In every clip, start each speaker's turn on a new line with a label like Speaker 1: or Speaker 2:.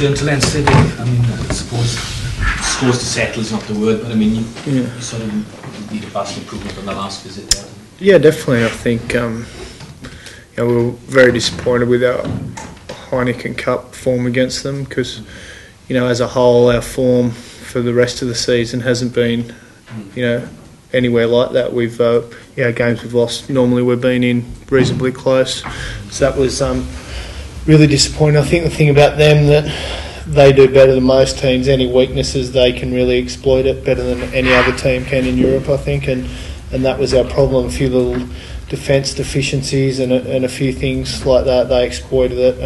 Speaker 1: return to Leinster, Dave? I mean, I suppose scores to settle is not the word, but I mean, you sort of need a vast improvement on the last visit there.
Speaker 2: Yeah, definitely. I think we were very disappointed with our Heineken Cup form against them because, as a whole, our form for the rest of the season hasn't been, anywhere like that. We've, games we've lost, normally we've been in reasonably close. So that was really disappointing. I think the thing about them that they do better than most teams, any weaknesses they can really exploit it better than any other team can in Europe, I think, and that was our problem. A few little defence deficiencies and a few things like that, they exploited it.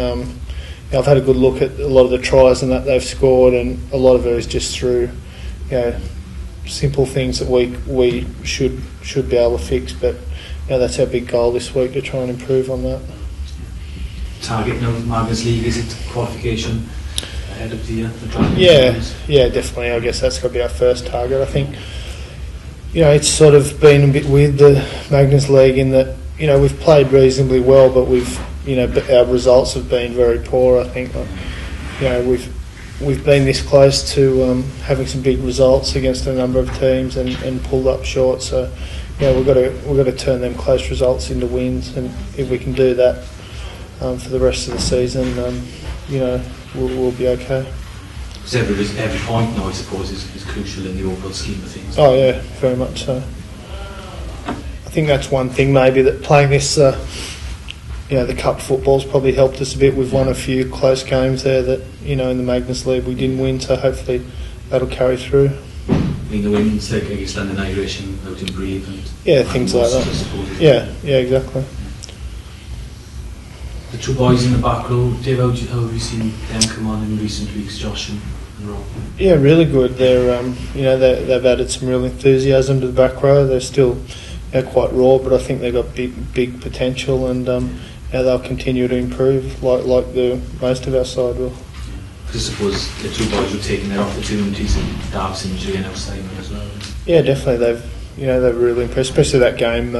Speaker 2: I've had a good look at a lot of the tries and that they've scored, and a lot of it is just through simple things that we should be able to fix, but that's our big goal this week, to try and improve on that.
Speaker 1: Target now, Magnus League, is it qualification ahead of the
Speaker 2: Yeah, definitely. I guess that's got to be our first target. I think it's sort of been a bit weird, the Magnus League, in that we've played reasonably well, but our results have been very poor. I think we've been this close to having some big results against a number of teams and pulled up short. So we've got to turn them close results into wins, and if we can do that for the rest of the season, we'll be okay.
Speaker 1: Because every point now, I suppose, is crucial in the overall scheme of things.
Speaker 2: Oh yeah, very much so. I think that's one thing maybe that playing this, the cup football's probably helped us a bit. We've won a few close games there that, in the Magnus League we didn't win, so hopefully that'll carry through.
Speaker 1: I mean, the wins, like I guess London Irish and out in Brave and
Speaker 2: things like that. Yeah, exactly.
Speaker 1: The two boys in the back row, Dave, how have you seen them come on in recent weeks, Josh and Rob? Yeah, really good. They're, they've added some real enthusiasm to the back row. They're still quite raw, but I think they've got big potential, and they'll continue to improve like the most of our side will. I suppose the two boys were taking their opportunities, and Dark's injury and Simon as well. Yeah,
Speaker 2: definitely. They've really impressed, especially that game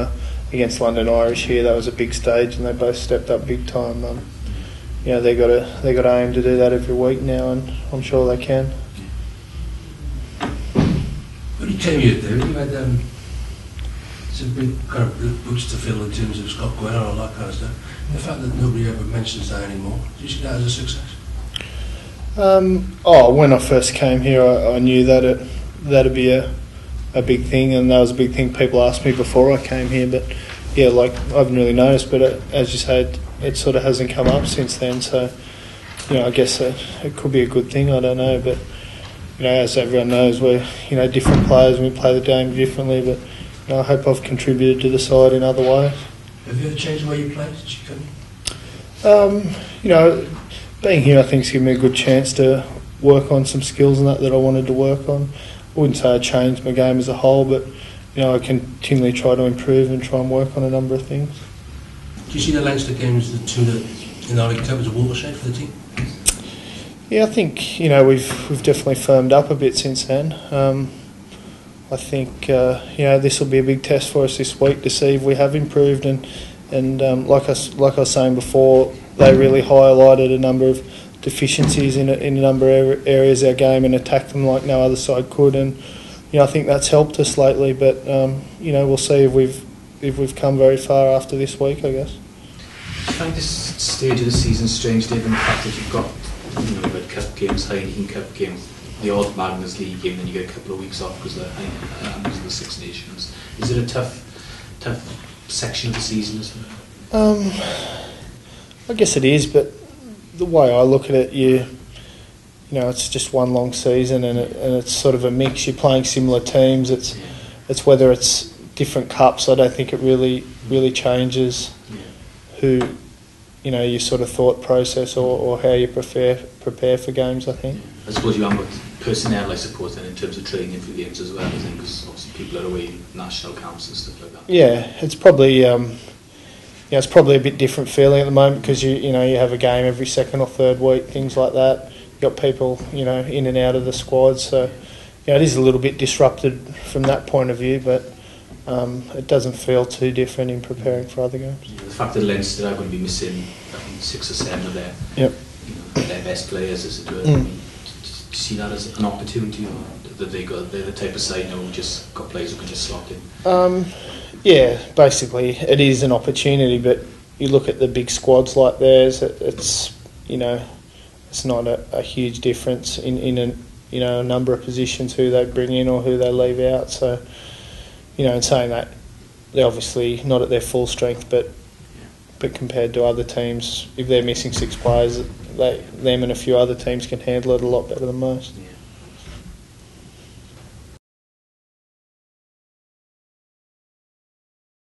Speaker 2: against London Irish here. That was a big stage, and they both stepped up big time. They got to aim to do that every week now, and I'm sure they can.
Speaker 3: When you came here, David, you had some big kind of boots to fill in terms of Scott Gwen and all that kind of stuff. The fact that nobody ever mentions that anymore, do you see that as a success?
Speaker 2: When I first came here, I knew that that'd be a big thing, and that was a big thing people asked me before I came here. But I haven't really noticed. But as you said, it sort of hasn't come up since then. So I guess it could be a good thing. I don't know, but as everyone knows, we're different players and we play the game differently. But I hope I've contributed to the side in other ways.
Speaker 3: Have you ever changed the way you play since you come?
Speaker 2: Being here, I think, has given me a good chance to work on some skills and that I wanted to work on. I wouldn't say I changed my game as a whole, but I continually try to improve and try and work on a number of things.
Speaker 3: Do you see the Leinster games, the two that in our league club, as a watershed for the team?
Speaker 2: Yeah, I think we've definitely firmed up a bit since then. I think this will be a big test for us this week to see if we have improved, and like I was saying before, they really highlighted a number of deficiencies in a number of areas of our game and attacked them like no other side could, and I think that's helped us lately. But we'll see if we've come very far after this week, I guess.
Speaker 1: I find this stage of the season strange, David, in the fact that you've got cup games, Heineken Cup games, the odd Magnus League game, then you get a couple of weeks off because of the Six Nations. Is it a tough section of the season as well?
Speaker 2: I guess it is, but the way I look at it, it's just one long season, and it's sort of a mix. You're playing similar teams. It's whether it's different cups. I don't think it really changes who, your sort of thought process or how you prepare for games. I think.
Speaker 1: I suppose you have with personnel, I suppose, then in terms of training for games as well. I think because obviously people are away in national camps and stuff like that. Yeah, it's probably. It's probably a bit different feeling at the moment because you have a game every second or third week, things like that. You've got people in and out of the squad, so it is a little bit disrupted from that point of view, but it doesn't feel too different in preparing for other games. The fact that Leinster are going to be missing 6 or 7 of their
Speaker 4: their best players, as it were. Do you see that as an opportunity, or that they're the type of side now who just got players who can just slot in?
Speaker 2: Yeah, basically it is an opportunity, but you look at the big squads like theirs, it's it's not a huge difference in a number of positions who they bring in or who they leave out. So in saying that, they're obviously not at their full strength, but compared to other teams, if they're missing 6 players, them and a few other teams can handle it a lot better than most.
Speaker 4: Yeah.